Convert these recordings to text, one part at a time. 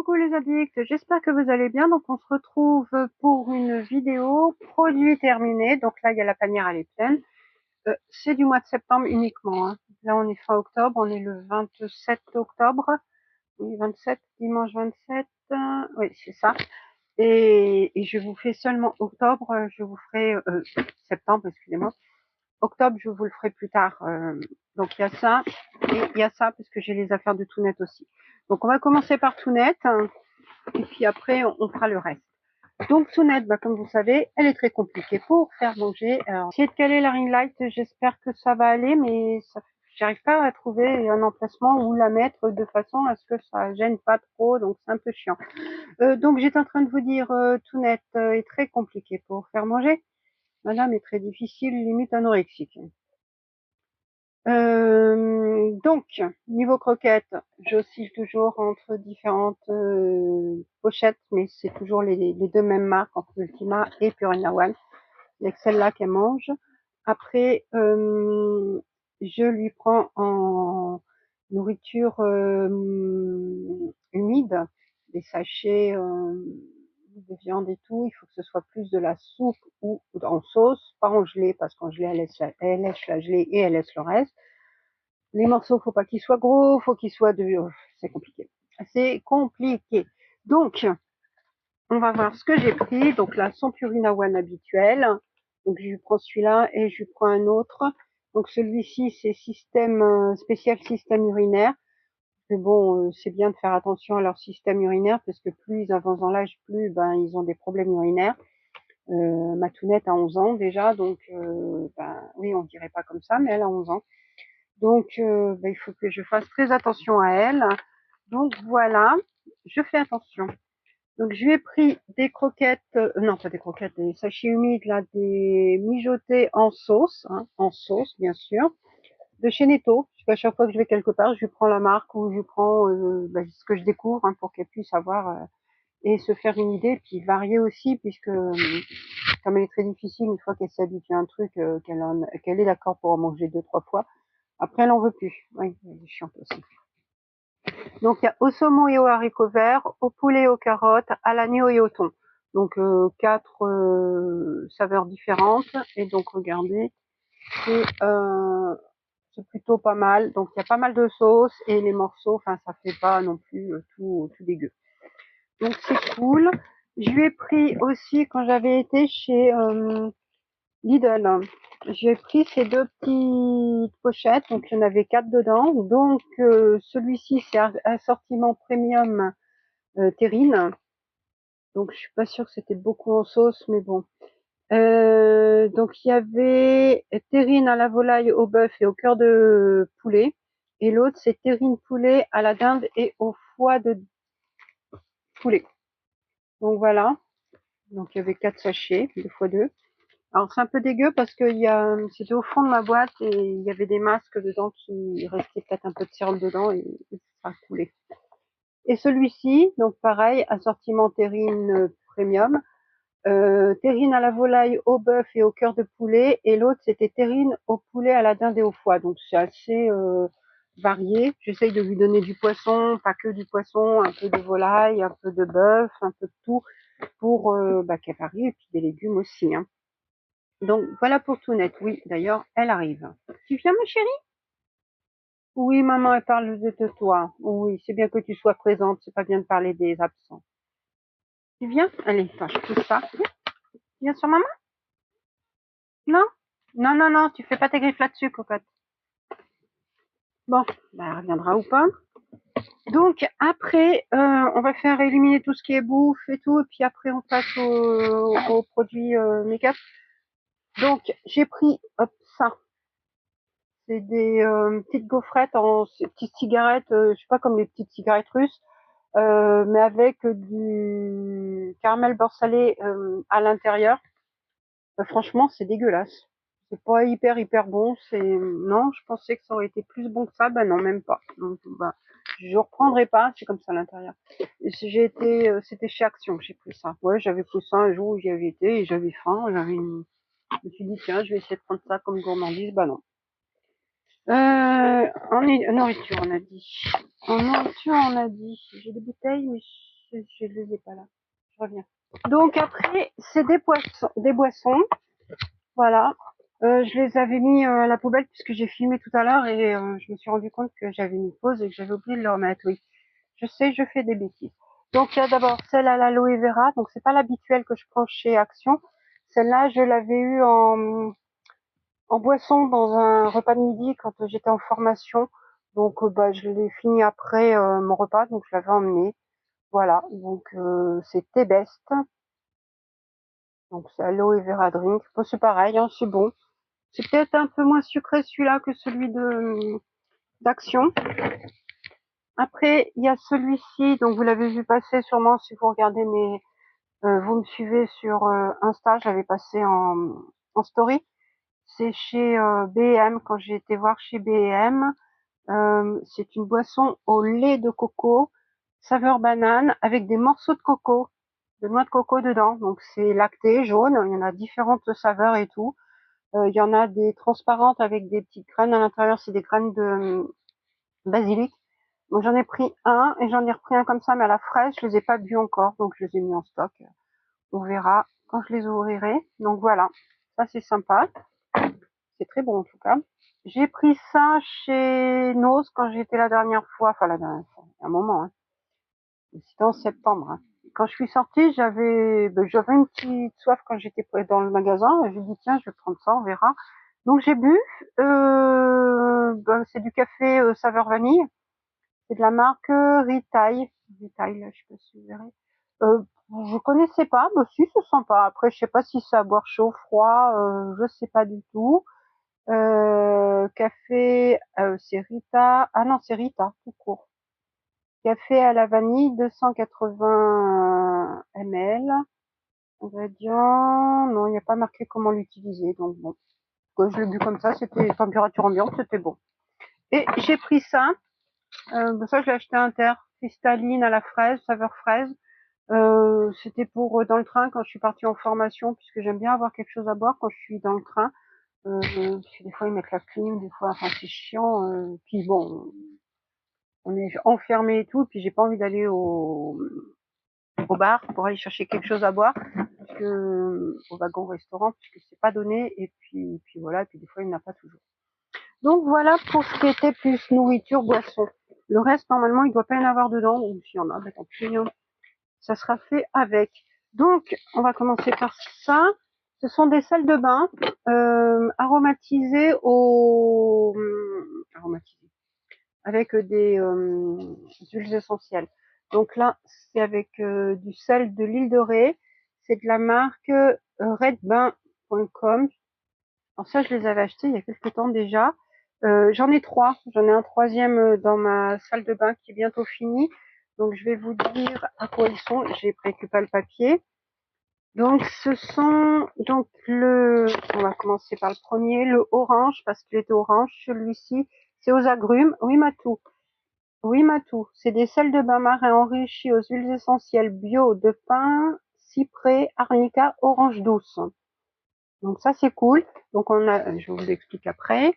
Coucou les addicts, j'espère que vous allez bien. Donc on se retrouve pour une vidéo produit terminé. Donc là il y a la panière, elle est pleine. C'est du mois de septembre uniquement, hein. Là on est fin octobre, on est le 27 octobre. Oui, 27, dimanche 27. Oui, c'est ça. Et je vous fais seulement octobre, je vous ferai septembre, excusez-moi. Octobre, je vous le ferai plus tard. Donc il y a ça et il y a ça parce que j'ai les affaires de tout net aussi. Donc on va commencer par tout net. Et puis après, on fera le reste. Donc, Sounette, comme vous savez, elle est très compliquée pour faire manger. Alors, essayer de caler la ring light, j'espère que ça va aller, mais j'arrive pas à trouver un emplacement où la mettre de façon à ce que ça gêne pas trop, donc c'est un peu chiant. Donc, j'étais en train de vous dire, Tounette est très compliquée pour faire manger. Madame est très difficile, limite anorexique. Donc, niveau croquettes, j'oscille toujours entre différentes pochettes, mais c'est toujours les deux mêmes marques, entre Ultima et Purina One. Il y a que celle-là qu'elle mange. Après, je lui prends en nourriture humide, des sachets de viande et tout. Il faut que ce soit plus de la soupe ou en sauce, pas en gelée, parce qu'en gelée, elle laisse la gelée et elle laisse le reste. Les morceaux, faut pas qu'ils soient gros, faut qu'ils soient de... C'est compliqué. C'est compliqué. Donc, on va voir ce que j'ai pris. Donc là, son Purina One habituel. Donc je prends celui-là et je prends un autre. Donc celui-ci, c'est système spécial système urinaire. Mais bon, c'est bien de faire attention à leur système urinaire parce que plus ils avancent dans l'âge, plus ils ont des problèmes urinaires. Ma Tounette a 11 ans déjà, donc oui, on dirait pas comme ça, mais elle a 11 ans. Donc, il faut que je fasse très attention à elle. Donc voilà, je fais attention. Donc je lui ai pris des croquettes, non pas des croquettes, des sachets humides, là, des mijotés en sauce, hein, en sauce bien sûr, de chez Netto. Parce qu'à chaque fois que je vais quelque part, je lui prends la marque ou je prends ce que je découvre pour qu'elle puisse avoir et se faire une idée, puis varier aussi, puisque comme elle est très difficile, une fois qu'elle s'habitue à un truc, qu'elle est d'accord pour en manger 2-3 fois, après, elle en veut plus. Oui, elle est chiante aussi. Donc, il y a au saumon et aux haricots verts, au poulet et aux carottes, à l'agneau et au thon. Donc, 4 saveurs différentes. Et donc, regardez, c'est plutôt pas mal. Donc, il y a pas mal de sauce et les morceaux, enfin, ça fait pas non plus tout dégueu. Donc, c'est cool. Je lui ai pris aussi, quand j'avais été chez Lidl, j'ai pris ces deux petites pochettes, donc il y en avait 4 dedans. Donc celui-ci c'est assortiment premium terrine. Donc je suis pas sûre que c'était beaucoup en sauce, mais bon. Donc il y avait terrine à la volaille, au bœuf et au cœur de poulet. Et l'autre c'est terrine poulet à la dinde et au foie de poulet. Donc voilà. Donc il y avait 4 sachets, 2 fois 2. Alors c'est un peu dégueu parce que c'était au fond de ma boîte et il y avait des masques dedans qui restait peut-être un peu de sérum dedans et ça a coulé. Et celui-ci, donc pareil, assortiment terrine premium, terrine à la volaille, au bœuf et au cœur de poulet, et l'autre c'était terrine au poulet, à la dinde et au foie. Donc c'est assez varié. J'essaye de lui donner du poisson, pas que du poisson, un peu de volaille, un peu de bœuf, un peu de tout pour qu'elle varie et puis des légumes aussi, hein. Donc voilà pour tout net. Oui, d'ailleurs, elle arrive. Tu viens, ma chérie? Oui, maman, elle parle de toi. Oui, c'est bien que tu sois présente. C'est pas bien de parler des absents. Tu viens? Allez, attends, je pousse ça. Viens, viens sur maman? Non? Non, non, non, tu fais pas tes griffes là-dessus, cocotte. Bon, elle reviendra ou pas. Donc après, on va faire éliminer tout ce qui est bouffe et tout, et puis après on passe aux produits make-up. Donc j'ai pris hop, ça. C'est des petites gaufrettes en petites cigarettes, je sais pas comme les petites cigarettes russes, mais avec du caramel beurre salé à l'intérieur. Franchement, c'est dégueulasse. C'est pas hyper bon. Non, je pensais que ça aurait été plus bon que ça. Ben non, même pas. Donc, je reprendrai pas. C'est comme ça à l'intérieur. C'était chez Action que j'ai pris ça. Ouais, j'avais pris ça un jour où j'y avais été et j'avais faim. Je me suis dit tiens, je vais essayer de prendre ça comme gourmandise. Bah non. En nourriture, on a dit. En nourriture, on a dit. J'ai des bouteilles, mais je les ai pas là. Je reviens. Donc après, c'est des boissons. Voilà. Je les avais mis à la poubelle puisque j'ai filmé tout à l'heure et je me suis rendu compte que j'avais mis pause et que j'avais oublié de le remettre. Oui, je sais, je fais des bêtises. Donc il y a d'abord celle à l'aloe vera. Donc c'est pas l'habituelle que je prends chez Action. Celle-là, je l'avais eue en boisson dans un repas de midi quand j'étais en formation. Donc bah, je l'ai fini après mon repas, donc je l'avais emmené. Voilà, donc c'est Tea Best. Donc c'est aloe vera drink. Bon, c'est pareil, hein, c'est bon. C'est peut-être un peu moins sucré celui-là que celui de d'Action. Après, il y a celui-ci, donc vous l'avez vu passer sûrement si vous regardez mes, vous me suivez sur Insta, je l'avais passé en story. C'est chez B&M quand j'ai été voir chez B&M. C'est une boisson au lait de coco, saveur banane, avec des morceaux de coco, de noix de coco dedans. Donc c'est lacté, jaune, il y en a différentes saveurs et tout. Il y en a des transparentes avec des petites graines à l'intérieur, c'est des graines de basilic. Donc j'en ai pris un et j'en ai repris un comme ça, mais à la fraise, je les ai pas bu encore, donc je les ai mis en stock. On verra quand je les ouvrirai. Donc voilà, ça c'est sympa. C'est très bon en tout cas. J'ai pris ça chez Nose quand j'étais la dernière fois, enfin la dernière fois, il y a un moment, hein. C'était en septembre. Hein. Quand je suis sortie, j'avais une petite soif quand j'étais dans le magasin. J'ai dit tiens, je vais prendre ça, on verra. Donc j'ai bu. C'est du café saveur vanille. C'est de la marque Retail. Retail, là, je sais pas si vous verrez. Je connaissais pas, mais si c'est sympa. Après, je sais pas si c'est à boire chaud, froid, je sais pas du tout. Café, c'est Rita. Ah non, c'est Rita, tout court. Café à la vanille, 280 ml. Ingrédients, non, il n'y a pas marqué comment l'utiliser, donc bon. Quand je l'ai bu comme ça, c'était température ambiante, c'était bon. Et j'ai pris ça. Ça, je l'ai acheté inter, cristalline à la fraise, saveur fraise. C'était pour dans le train quand je suis partie en formation, puisque j'aime bien avoir quelque chose à boire quand je suis dans le train. Parce que des fois ils mettent la clim, des fois, enfin c'est chiant. Puis bon, on est enfermé et tout, puis j'ai pas envie d'aller au bar pour aller chercher quelque chose à boire, au wagon restaurant, puisque c'est pas donné. Et puis voilà, et puis des fois il n'y en a pas toujours. Donc voilà pour ce qui était plus nourriture, boisson. Le reste, normalement, il doit pas y en avoir dedans. Donc s'il y en a, ben tant pis, hein. Ça sera fait avec. Donc, on va commencer par ça. Ce sont des salles de bain aromatisées avec des huiles essentielles. Donc là, c'est avec du sel de l'île de Ré. C'est de la marque redbain.com. Alors ça, je les avais achetés il y a quelques temps déjà. J'en ai trois. J'en ai un troisième dans ma salle de bain qui est bientôt fini. Donc je vais vous dire à quoi ils sont. J'ai récupéré le papier. Donc ce sont on va commencer par le premier, le orange parce qu'il était orange. Celui-ci, c'est aux agrumes. Oui Matou. Oui Matou. C'est des sels de bain marin enrichis aux huiles essentielles bio de pin, cyprès, arnica, orange douce. Donc ça c'est cool. Donc je vous l'explique après.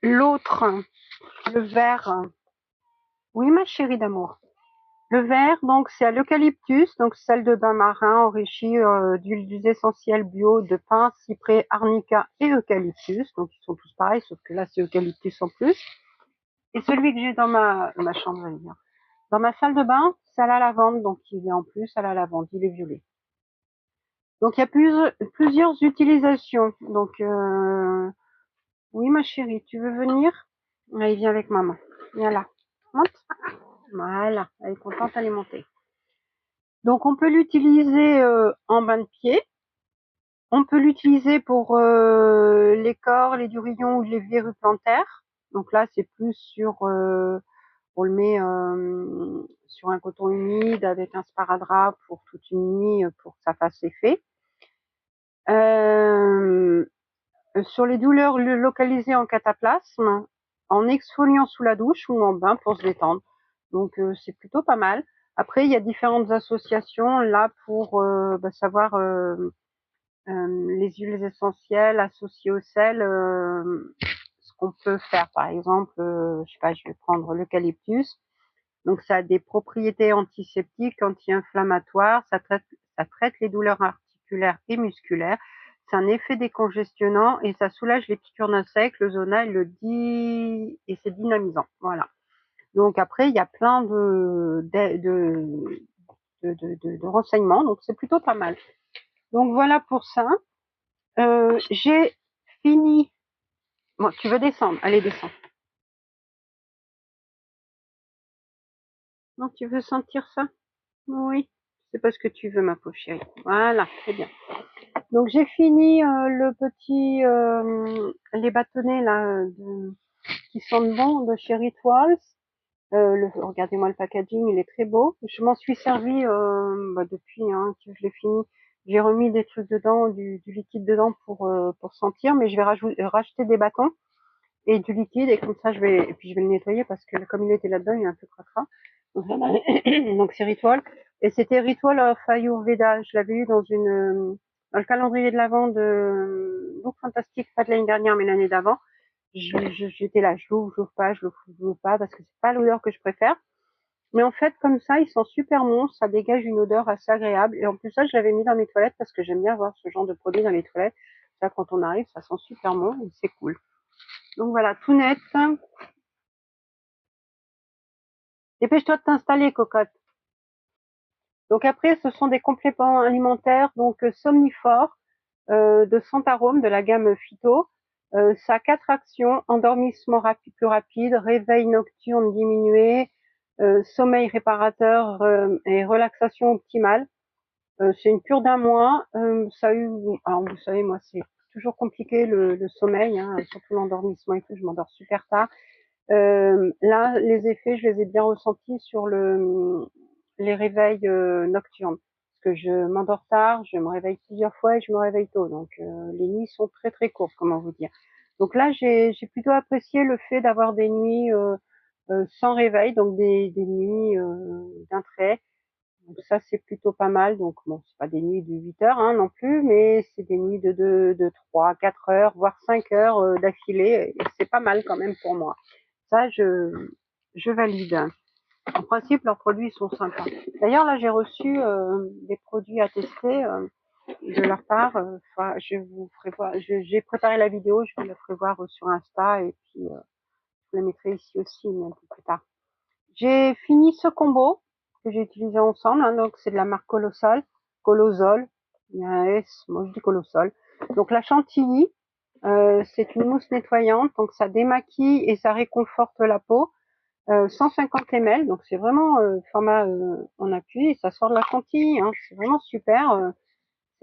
L'autre, le vert. Oui ma chérie d'amour. Le vert, donc c'est à l'eucalyptus, donc sel de bain marin enrichi d'huiles essentielles bio de pin, cyprès, arnica et eucalyptus. Donc ils sont tous pareils, sauf que là c'est eucalyptus en plus. Et celui que j'ai dans ma chambre, j'allais dire. Dans ma salle de bain, c'est à la lavande, donc il est en plus à la lavande, il est violet. Donc il y a plusieurs utilisations. Donc oui ma chérie, tu veux venir? Allez, viens avec maman. Viens là. Monte. Voilà, elle est contente, elle est montée. Donc on peut l'utiliser en bain de pied. On peut l'utiliser pour les corps, les durillons ou les verrues plantaires. Donc là, c'est plus on le met sur un coton humide avec un sparadrap pour toute une nuit pour que ça fasse effet. Sur les douleurs localisées en cataplasme, en exfoliant sous la douche ou en bain pour se détendre. Donc c'est plutôt pas mal. Après, il y a différentes associations là pour savoir les huiles essentielles associées au sel, ce qu'on peut faire. Par exemple, je sais pas, je vais prendre l'eucalyptus. Donc ça a des propriétés antiseptiques, anti-inflammatoires, ça traite les douleurs articulaires et musculaires. C'est un effet décongestionnant et ça soulage les piqûres d'insectes, le zona et c'est dynamisant. Voilà. Donc après, il y a plein de renseignements, donc c'est plutôt pas mal. Donc voilà pour ça. J'ai fini. Bon, tu veux descendre? Allez, descends. Non, tu veux sentir ça? Oui. C'est pas ce que tu veux, ma pauvre chérie. Voilà, très bien. Donc j'ai fini les bâtonnets là qui sentent bon de chez Rituals. Regardez-moi le packaging, il est très beau. Je m'en suis servi depuis que je l'ai fini. J'ai remis des trucs dedans, du liquide dedans pour sentir, mais je vais racheter des bâtons et du liquide et comme ça et puis je vais le nettoyer parce que comme il était là-dedans, il est un peu cracra. Donc c'est Ritual et c'était Ritual of Ayurveda. Je l'avais eu dans le calendrier de l'Avent de Look Fantastique, pas de l'année dernière mais l'année d'avant. J'étais là, je l'ouvre pas, je l'ouvre pas parce que c'est pas l'odeur que je préfère. Mais en fait, comme ça, ils sont super bons, ça dégage une odeur assez agréable. Et en plus, ça, je l'avais mis dans mes toilettes parce que j'aime bien avoir ce genre de produit dans les toilettes. Ça, quand on arrive, ça sent super bon et c'est cool. Donc voilà, tout net. Dépêche-toi de t'installer, cocotte. Donc après, ce sont des compléments alimentaires, donc somnifores, de Santarome, de la gamme Phyto. Ça a 4 actions: endormissement plus rapide, réveil nocturne diminué, sommeil réparateur et relaxation optimale. C'est une cure d'un mois. Ça a eu, alors vous savez, moi c'est toujours compliqué le sommeil, hein, surtout l'endormissement et tout. Je m'endors super tard. Là, les effets, je les ai bien ressentis sur les réveils nocturnes. Parce que je m'endors tard, je me réveille plusieurs fois et je me réveille tôt. Donc les nuits sont très très courtes, comment vous dire. Donc là, j'ai plutôt apprécié le fait d'avoir des nuits sans réveil, donc des nuits d'un trait. Donc ça, c'est plutôt pas mal. Donc bon, c'est pas des nuits de 8 heures hein, non plus, mais c'est des nuits de 3, 4 heures, voire 5 heures d'affilée. Et c'est pas mal quand même pour moi. Ça, je valide. En principe, leurs produits sont sympas. D'ailleurs, là, j'ai reçu des produits à tester de leur part. Je vous ferai voir. J'ai préparé la vidéo, je vous la ferai voir sur Insta et puis je la mettrai ici aussi un peu plus tard. J'ai fini ce combo que j'ai utilisé ensemble. Hein, donc, c'est de la marque Colossal. Colossol. Il y a un S, moi je dis Colossal. Donc, la chantilly, c'est une mousse nettoyante. Donc, ça démaquille et ça réconforte la peau. 150 ml, donc c'est vraiment format en appui, et ça sort de la chantilly, hein, c'est vraiment super.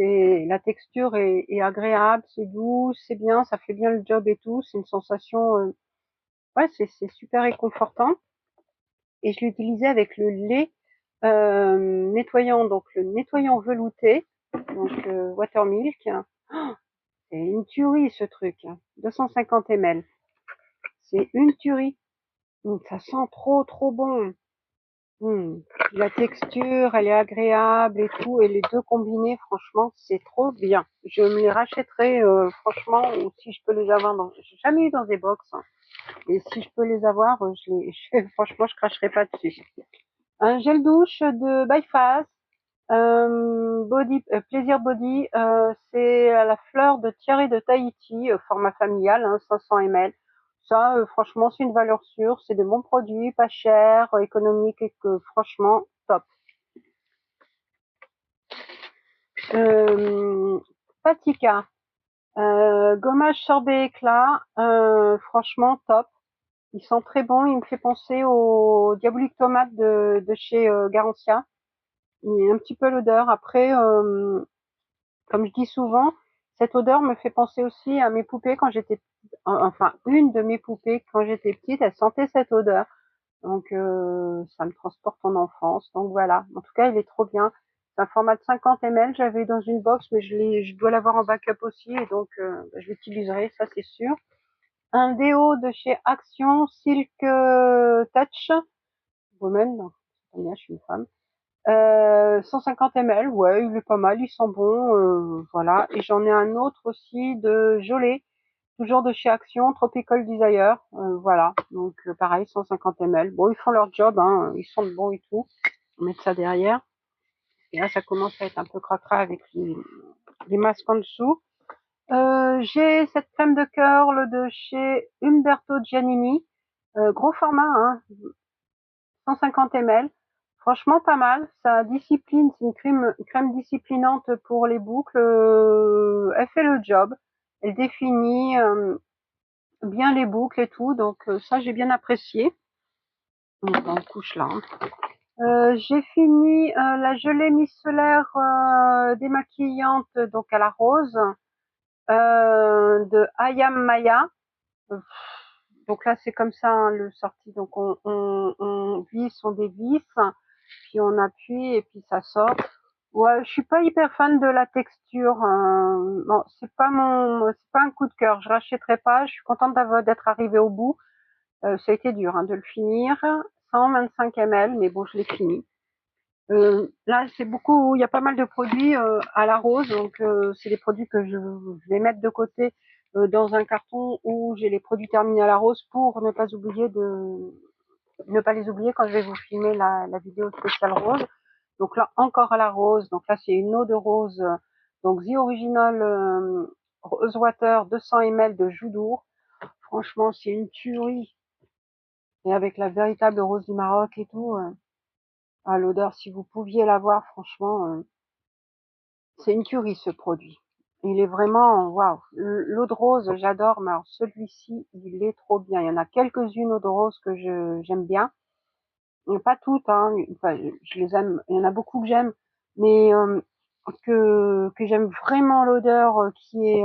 La texture est agréable, c'est doux, c'est bien, ça fait bien le job et tout. C'est une sensation, ouais, c'est super réconfortant. Et je l'ai utilisé avec le lait nettoyant, donc le nettoyant velouté, donc Watermilk. Oh, c'est une tuerie ce truc, hein. 250 ml, c'est une tuerie. Donc, ça sent trop trop bon. La texture, elle est agréable et tout, et les deux combinés, franchement, c'est trop bien. Je me les rachèterai, franchement, ou si je peux les avoir j'ai jamais eu dans des box, hein. Et si je peux les avoir, franchement, je cracherai pas dessus. Un gel douche de Byfast, Plaisir Body, c'est à la fleur de Thierry de Tahiti, format familial, hein, 500 ml. Ça, franchement, c'est une valeur sûre. C'est de bons produits, pas cher, économique et que franchement, top. Patika, gommage sorbet éclat, franchement, top. Ils sont très bons. Il me fait penser au diabolique tomate de chez Garantia. Il y a un petit peu l'odeur. Après, comme je dis souvent, cette odeur me fait penser aussi à mes poupées quand j'étais, enfin une de mes poupées quand j'étais petite, elle sentait cette odeur. Donc ça me transporte en enfance. Donc voilà. En tout cas, il est trop bien. C'est un format de 50 ml. J'avais dans une box, mais je dois l'avoir en backup aussi, et donc je l'utiliserai, ça c'est sûr. Un déo de chez Action Silk Touch Woman. Non, je suis une femme. 150 ml, ouais, il est pas mal, il sent bon, voilà. Et j'en ai un autre aussi de Jolet, toujours de chez Action, Tropical Desire, voilà. Donc pareil, 150 ml. Bon, ils font leur job, hein, ils sentent bon et tout. On met ça derrière. Et là, ça commence à être un peu cracra avec les masques en dessous. J'ai cette crème de curl de chez Umberto Giannini, gros format, hein, 150 ml. Franchement, pas mal. Ça discipline, c'est une crème disciplinante pour les boucles. Elle fait le job. Elle définit bien les boucles et tout. Donc ça, j'ai bien apprécié. On couche là. J'ai fini la gelée micellaire démaquillante, donc à la rose, de Ayam Maya. Donc là, c'est comme ça, hein, le sorti. Donc on visse, on dévisse, puis on appuie et puis ça sort. Ouais, je suis pas hyper fan de la texture. Bon, c'est pas un coup de cœur. Je rachèterai pas. Je suis contente d'être arrivée au bout. Ça a été dur, hein, de le finir. 125 ml, mais bon, je l'ai fini. Là, c'est beaucoup. Il y a pas mal de produits à la rose, donc c'est des produits que je vais mettre de côté dans un carton où j'ai les produits terminés à la rose pour ne pas les oublier quand je vais vous filmer la vidéo spéciale rose. Donc là, encore à la rose. Donc là, c'est une eau de rose. Donc The Original Rose Water 200 ml de Joudour. Franchement, c'est une tuerie. Et avec la véritable rose du Maroc et tout. À l'odeur, si vous pouviez la voir, franchement, c'est une tuerie ce produit. Il est vraiment, waouh. L'eau de rose, j'adore, mais alors celui-ci, il est trop bien. Il y en a quelques-unes eau de rose que j'aime bien. Pas toutes, hein. Enfin, je les aime. Il y en a beaucoup que j'aime, mais que j'aime vraiment l'odeur qui est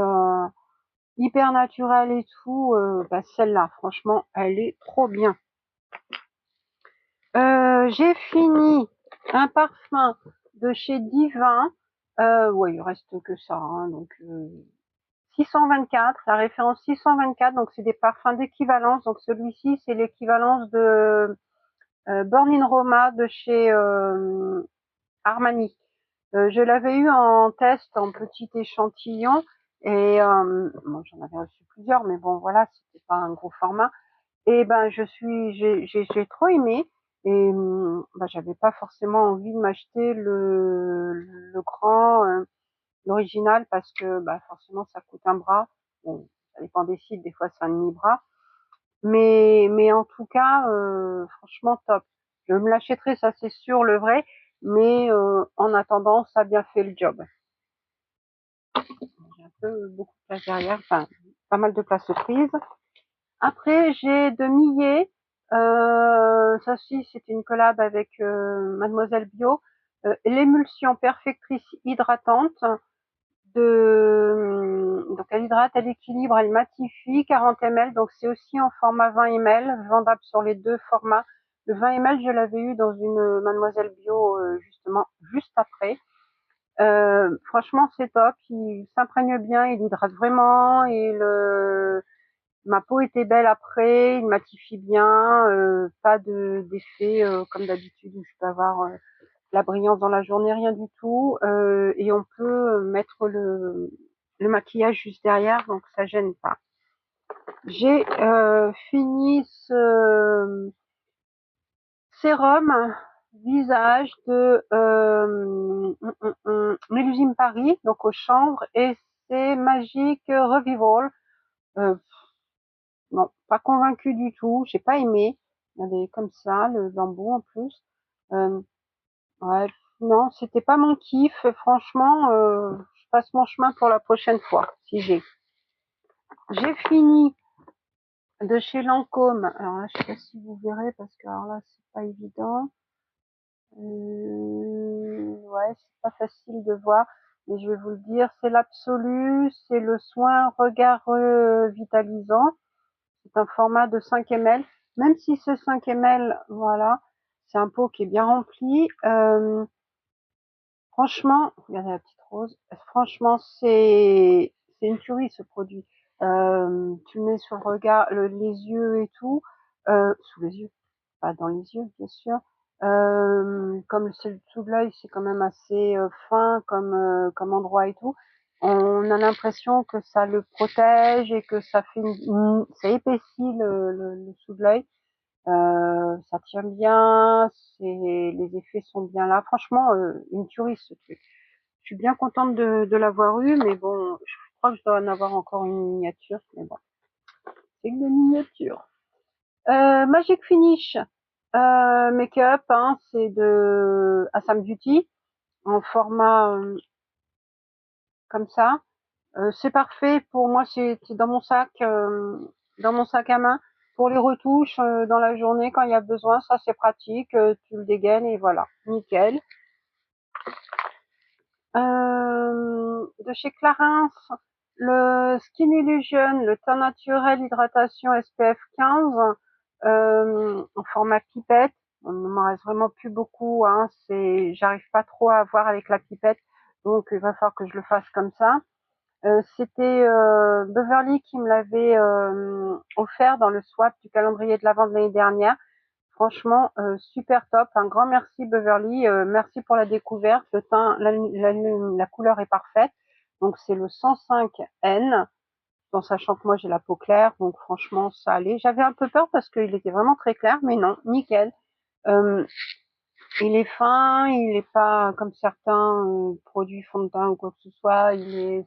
hyper naturelle et tout. Bah celle-là, franchement, elle est trop bien. J'ai fini un parfum de chez Divin. Ouais, il reste que ça, hein, donc 624, la référence 624. Donc c'est des parfums d'équivalence. Donc celui-ci, c'est l'équivalence de Born in Roma de chez Armani. Je l'avais eu en test, en petit échantillon, et bon, j'en avais reçu plusieurs, mais bon, voilà, c'était pas un gros format. Et ben, j'ai trop aimé. Et ben, j'avais pas forcément envie de m'acheter le grand, l'original, parce que bah, forcément, ça coûte un bras. Bon, ça dépend des sites, des fois, c'est un demi-bras. Mais en tout cas, franchement, top. Je me l'achèterai, ça c'est sûr, le vrai. Mais en attendant, ça a bien fait le job. J'ai un peu beaucoup de place derrière, enfin, pas mal de place prise. Après, j'ai de Millet. Ça aussi, c'est une collab avec Mademoiselle Bio. L'émulsion perfectrice hydratante. Donc elle hydrate, elle équilibre, elle matifie, 40 ml. Donc c'est aussi en format 20 ml, vendable sur les deux formats. Le 20 ml, je l'avais eu dans une Mademoiselle Bio justement juste après. Franchement, c'est top. Il s'imprègne bien, il hydrate vraiment. Ma peau était belle après, il matifie bien. Pas d'effet comme d'habitude où je peux avoir la brillance dans la journée, rien du tout. Et on peut mettre le maquillage juste derrière, donc ça gêne pas. J'ai fini ce sérum visage de Mélusine Paris, donc au chanvre, et c'est Magic Revival. Non, pas convaincu du tout, j'ai pas aimé. Regardez, comme ça, le bambou en plus. Euh, ouais, non, c'était pas mon kiff. Franchement, je passe mon chemin pour la prochaine fois, si j'ai. J'ai fini de chez Lancôme. Alors là, je sais pas si vous verrez parce que alors là, c'est pas évident. Ouais, c'est pas facile de voir, mais je vais vous le dire. C'est l'absolu, c'est le soin regard vitalisant. C'est un format de 5 ml. Même si ce 5 ml, voilà, c'est un pot qui est bien rempli. Franchement, regardez la petite rose. Franchement, c'est une tuerie ce produit. Tu le mets sur le regard, les yeux et tout, sous les yeux, pas dans les yeux, bien sûr. Comme c'est le dessous de l'œil, c'est quand même assez fin comme endroit et tout. On a l'impression que ça le protège et que ça fait ça épaissit le dessous de l'œil. Ça tient bien, les effets sont bien là. Franchement, une tuerie ce truc. Je suis bien contente de l'avoir eu, mais bon, je crois que je dois en avoir encore une miniature, mais bon, c'est une miniature. Magic Finish Make-up, hein, c'est de Assam Beauty en format comme ça. C'est parfait pour moi, c'est dans mon sac à main pour les retouches dans la journée quand il y a besoin. Ça c'est pratique, tu le dégaines et voilà, nickel. De chez Clarins, le Skin Illusion, le teint naturel hydratation SPF 15 en format pipette. On ne m'en reste vraiment plus beaucoup, hein. J'arrive pas trop à voir avec la pipette, donc il va falloir que je le fasse comme ça. C'était Beverly qui me l'avait offert dans le swap du calendrier de l'Avent de l'année dernière. Franchement, super top. Un grand merci Beverly. Merci pour la découverte. Le teint, la couleur est parfaite. Donc c'est le 105N, en sachant que moi j'ai la peau claire. Donc franchement, ça allait. J'avais un peu peur parce qu'il était vraiment très clair, mais non, nickel. Euh, il est fin, il est pas comme certains produits fond de teint ou quoi que ce soit.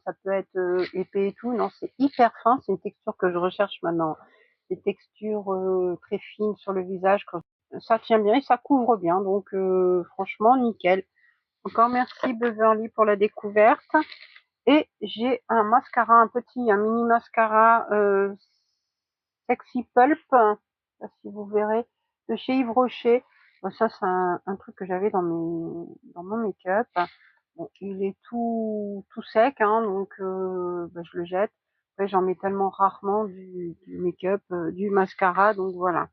Ça peut être épais et tout. Non, c'est hyper fin. C'est une texture que je recherche maintenant. Des textures très fines sur le visage. Ça tient bien et ça couvre bien. Donc franchement, nickel. Encore merci Beverly pour la découverte. Et j'ai un mascara, un mini mascara Sexy Pulp, si vous verrez, de chez Yves Rocher. Bon, ça, c'est un truc que j'avais dans mon make-up. Bon, il est tout sec, hein, donc je le jette. Après, j'en mets tellement rarement du make-up, du mascara, donc voilà.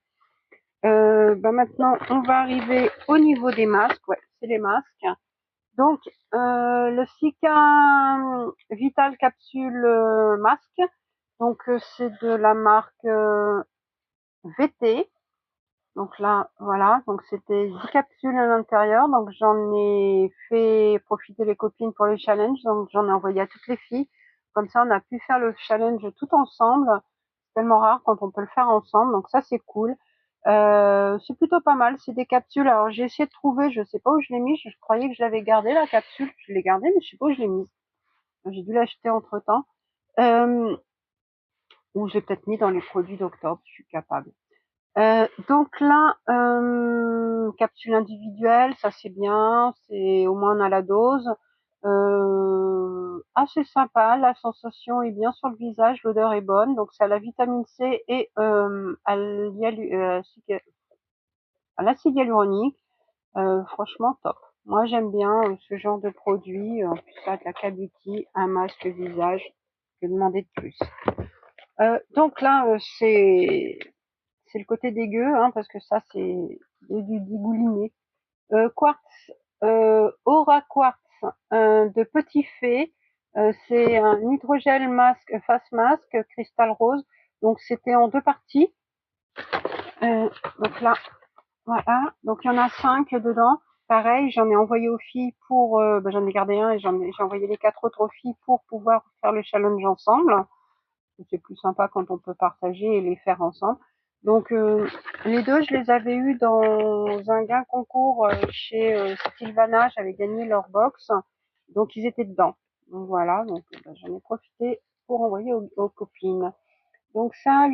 Maintenant, on va arriver au niveau des masques. Ouais, c'est les masques. Donc, le Sika Vital Capsule Masque. Donc, c'est de la marque VT. Donc là, voilà. Donc, c'était 10 capsules à l'intérieur. Donc, j'en ai fait profiter les copines pour le challenge. Donc, j'en ai envoyé à toutes les filles. Comme ça, on a pu faire le challenge tout ensemble. C'est tellement rare quand on peut le faire ensemble. Donc, ça, c'est cool. C'est plutôt pas mal. C'est des capsules. Alors, j'ai essayé de trouver. Je sais pas où je l'ai mis. Je croyais que je l'avais gardé, la capsule. Je l'ai gardée, mais je sais pas où je l'ai mise. J'ai dû l'acheter entre temps. Ou j'ai peut-être mis dans les produits d'octobre. Je suis capable. Donc là, capsule individuelle, ça c'est bien, c'est au moins on a la dose. Assez sympa, la sensation est bien sur le visage, l'odeur est bonne, donc c'est à la vitamine C et à l'acide hyaluronique. Franchement top. Moi j'aime bien ce genre de produit, en plus ça de la K-Beauty, un masque visage, que demander de plus. Donc là c'est le côté dégueu, hein, parce que ça, c'est du dégouliné. Quartz, Aura Quartz de Petit Fée. C'est un hydrogel masque, face masque, cristal rose. Donc, c'était en deux parties. Donc là, voilà. Donc, il y en a 5 dedans. Pareil, j'en ai envoyé aux filles pour, j'en ai gardé un et j'ai envoyé les 4 autres aux filles pour pouvoir faire le challenge ensemble. C'est plus sympa quand on peut partager et les faire ensemble. Donc les deux, je les avais eus dans un gain concours chez Sylvana, j'avais gagné leur box, donc ils étaient dedans. Donc voilà, donc j'en ai profité pour envoyer aux copines. Donc ça,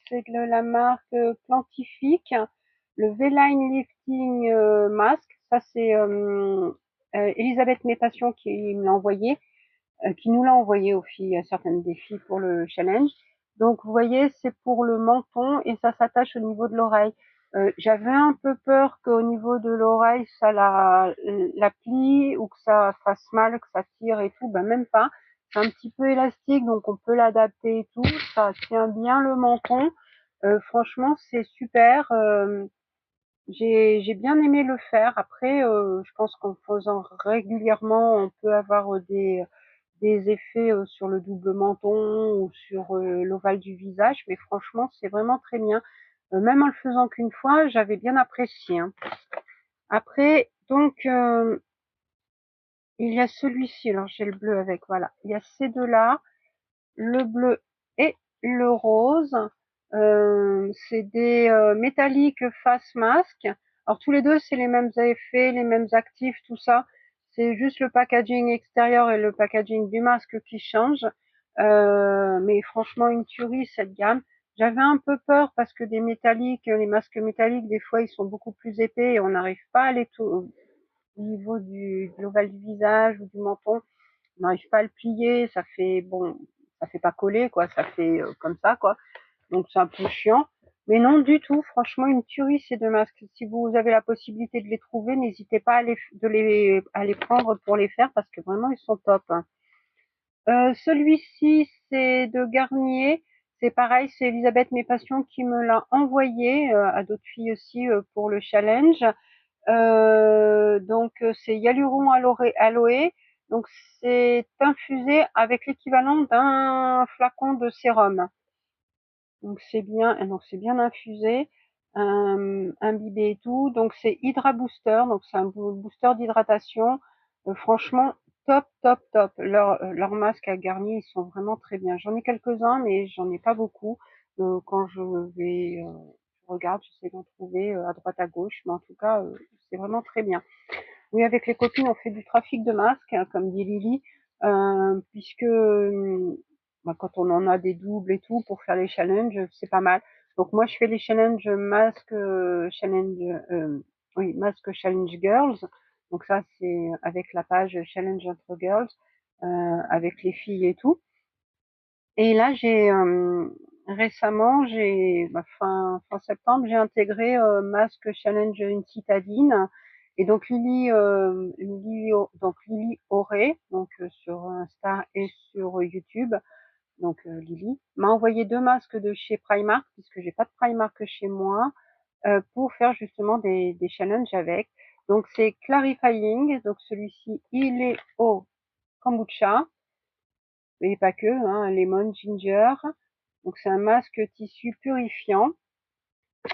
c'est de la marque Plantifique, le V-Line Lifting Mask. Ça c'est Elisabeth Mépassion qui me l'a envoyé, qui nous l'a envoyé aux filles, à certaines des filles pour le challenge. Donc vous voyez, c'est pour le menton et ça s'attache au niveau de l'oreille. J'avais un peu peur qu'au niveau de l'oreille, ça la plie ou que ça fasse mal, que ça tire et tout. Ben même pas. C'est un petit peu élastique, donc on peut l'adapter et tout. Ça tient bien le menton. Franchement, c'est super. J'ai bien aimé le faire. Après, je pense qu'en faisant régulièrement, on peut avoir des effets sur le double menton ou sur l'ovale du visage, mais franchement, c'est vraiment très bien. Même en le faisant qu'une fois, j'avais bien apprécié, hein. Après, donc, il y a celui-ci, alors j'ai le bleu avec, voilà. Il y a ces deux-là, le bleu et le rose. C'est des métalliques face masque. Alors tous les deux, c'est les mêmes effets, les mêmes actifs, tout ça. C'est juste le packaging extérieur et le packaging du masque qui change. Mais franchement, une tuerie cette gamme. J'avais un peu peur parce que des métalliques, les masques métalliques, des fois, ils sont beaucoup plus épais et on n'arrive pas à les tout au niveau de l'ovale du visage ou du menton. On n'arrive pas à le plier, ça fait bon, ça fait pas coller quoi, ça fait comme ça quoi. Donc c'est un peu chiant. Mais non du tout, franchement une tuerie ces deux masques. Si vous avez la possibilité de les trouver, n'hésitez pas à les prendre pour les faire parce que vraiment ils sont top. Hein. Celui-ci c'est de Garnier. C'est pareil, c'est Elisabeth Mes Passions qui me l'a envoyé à d'autres filles aussi pour le challenge. Donc c'est hyaluron aloe. Donc c'est infusé avec l'équivalent d'un flacon de sérum. Donc c'est bien infusé, imbibé et tout. Donc c'est Hydra Booster, donc c'est un booster d'hydratation. Franchement, top, top, top. Leurs masques à Garnier, ils sont vraiment très bien. J'en ai quelques-uns, mais j'en ai pas beaucoup. Quand je regarde, j'essaie d'en trouver à droite à gauche, mais en tout cas, c'est vraiment très bien. Oui, avec les copines, on fait du trafic de masques, hein, comme dit Lily, puisque bah, quand on en a des doubles et tout pour faire les challenges, c'est pas mal. Donc moi, je fais les challenges masque challenge, oui, masque challenge girls. Donc ça, c'est avec la page challenge entre girls, avec les filles et tout. Et là, récemment, fin septembre, j'ai intégré Mask Challenge une citadine. Et donc Lily Auré, donc sur Insta et sur YouTube, donc Lily, m'a envoyé deux masques de chez Primark, puisque j'ai pas de Primark chez moi, pour faire justement des challenges avec. Donc c'est Clarifying, donc celui-ci, il est au kombucha mais pas que, hein, lemon, ginger. Donc c'est un masque tissu purifiant.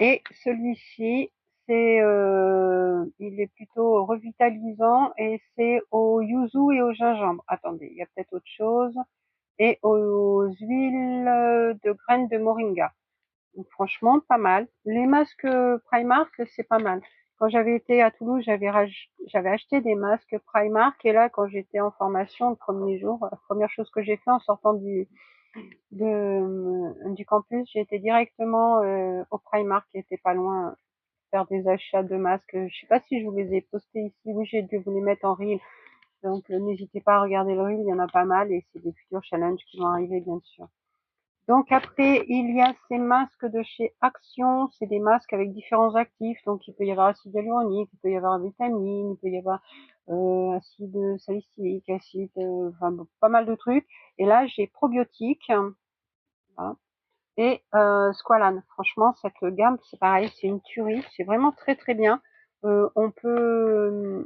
Et celui-ci, il est plutôt revitalisant et c'est au yuzu et au gingembre. Attendez, il y a peut-être autre chose. Et aux huiles de graines de moringa. Donc franchement, pas mal. Les masques Primark, c'est pas mal. Quand j'avais été à Toulouse, j'avais acheté des masques Primark et là, quand j'étais en formation le premier jour, la première chose que j'ai fait en sortant du campus, j'ai été directement au Primark qui était pas loin faire des achats de masques. Je sais pas si je vous les ai postés ici. Oui, j'ai dû vous les mettre en reel. Donc n'hésitez pas à regarder le reel, il y en a pas mal et c'est des futurs challenges qui vont arriver bien sûr. Donc après, il y a ces masques de chez Action. C'est des masques avec différents actifs. Donc il peut y avoir acide hyaluronique, il peut y avoir vitamine, il peut y avoir acide salicylique, enfin pas mal de trucs. Et là, j'ai probiotiques hein, et Squalane. Franchement, cette gamme, c'est pareil, c'est une tuerie. C'est vraiment très très bien. Euh, on peut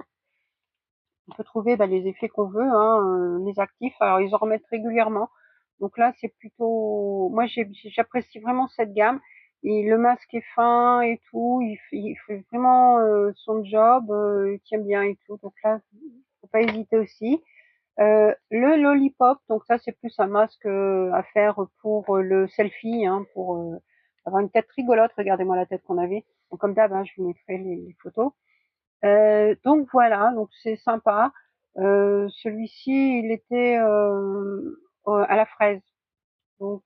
on peut trouver les effets qu'on veut, hein, les actifs. Alors ils en remettent régulièrement. Donc là, c'est plutôt, moi j'apprécie vraiment cette gamme. Et le masque est fin et tout, il fait vraiment son job, il tient bien et tout. Donc là, faut pas hésiter aussi. Le lollipop, donc ça c'est plus un masque à faire pour le selfie, hein, pour avoir une tête rigolote. Regardez-moi la tête qu'on avait. Donc comme d'hab, hein, je vous mettrai les photos. Donc voilà, donc c'est sympa. Celui-ci, il était à la fraise. Donc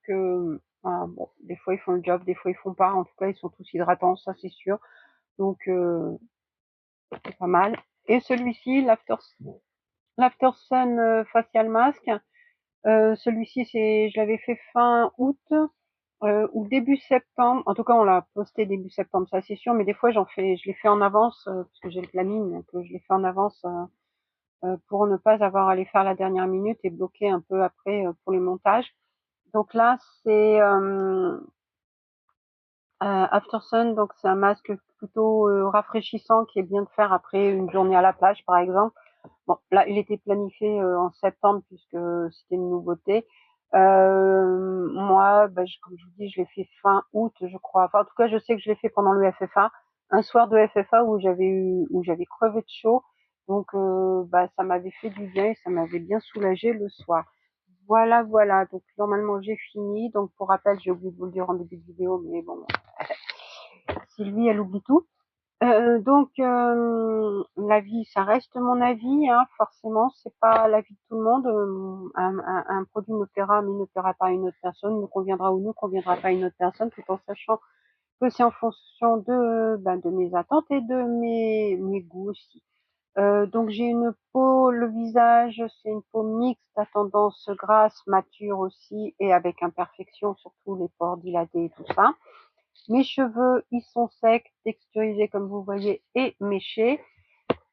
voilà, bon, des fois ils font le job, des fois ils font pas. En tout cas, ils sont tous hydratants, ça c'est sûr. Donc c'est pas mal. Et celui-ci, l'After Sun Facial Mask. Celui-ci, je l'avais fait fin août ou début septembre. En tout cas, on l'a posté début septembre, ça c'est sûr. Mais des fois, je l'ai fait en avance parce que j'ai le planning, donc je l'ai fait en avance pour ne pas avoir à les faire la dernière minute et bloquer un peu après pour les montages. Donc là, c'est After Sun, donc c'est un masque plutôt rafraîchissant qui est bien de faire après une journée à la plage, par exemple. Bon, là, il était planifié en septembre puisque c'était une nouveauté. Moi, comme je vous dis, je l'ai fait fin août, je crois. Enfin, en tout cas, je sais que je l'ai fait pendant le FFA, un soir de FFA où j'avais crevé de chaud Donc, ça m'avait fait du bien et ça m'avait bien soulagé le soir. Voilà, voilà. Donc, normalement, j'ai fini. Donc, pour rappel, j'ai oublié de vous le dire en début de vidéo, mais bon, Sylvie, elle oublie tout. L'avis, ça reste mon avis, hein, forcément, c'est pas l'avis de tout le monde. Un produit me plaira, mais ne plaira pas à une autre personne, me conviendra ou ne conviendra pas à une autre personne, tout en sachant que c'est en fonction de mes attentes et de mes goûts aussi. Donc j'ai une peau, le visage, c'est une peau mixte à tendance grasse, mature aussi, et avec imperfection, surtout les pores dilatés et tout ça. Mes cheveux, ils sont secs, texturisés comme vous voyez, et méchés.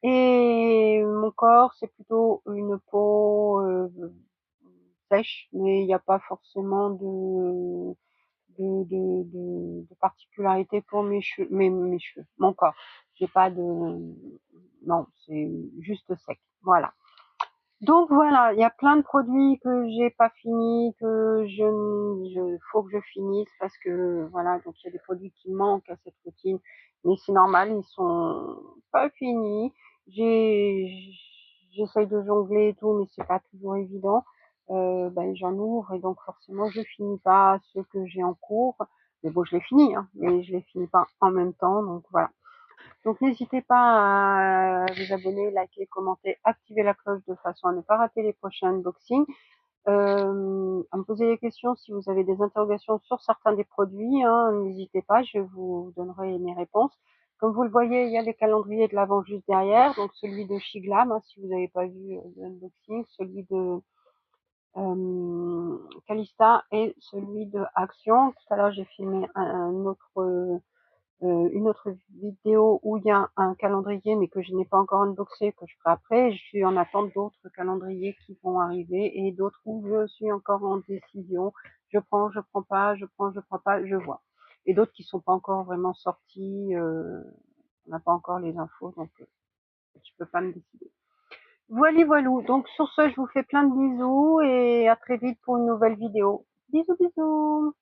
Et mon corps, c'est plutôt une peau sèche, mais il n'y a pas forcément de particularité pour mes cheveux, mon corps. J'ai pas de, non, c'est juste sec. Voilà. Donc voilà, il y a plein de produits que j'ai pas fini, que faut que je finisse parce que voilà, donc il y a des produits qui manquent à cette routine, mais c'est normal, ils sont pas finis. J'essaye de jongler et tout, mais c'est pas toujours évident. J'en ouvre et donc forcément je finis pas ceux que j'ai en cours. Mais bon, je les finis, hein, mais je les finis pas en même temps, donc voilà. Donc n'hésitez pas à vous abonner, liker, commenter, activer la cloche de façon à ne pas rater les prochains unboxings. À me poser des questions si vous avez des interrogations sur certains des produits, hein, n'hésitez pas, je vous donnerai mes réponses. Comme vous le voyez, il y a les calendriers de l'avant juste derrière, donc celui de Shiglam, hein, si vous n'avez pas vu l'unboxing, celui de Calista et celui de Action. Tout à l'heure, j'ai filmé une autre vidéo où il y a un calendrier mais que je n'ai pas encore unboxé, que je ferai après. Je suis en attente d'autres calendriers qui vont arriver et d'autres où je suis encore en décision. Je prends, je prends pas, je prends, je prends pas, je vois. Et d'autres qui sont pas encore vraiment sortis. On n'a pas encore les infos, donc je peux pas me décider. Voilà, voilà. Donc sur ce, je vous fais plein de bisous et à très vite pour une nouvelle vidéo. Bisous, bisous.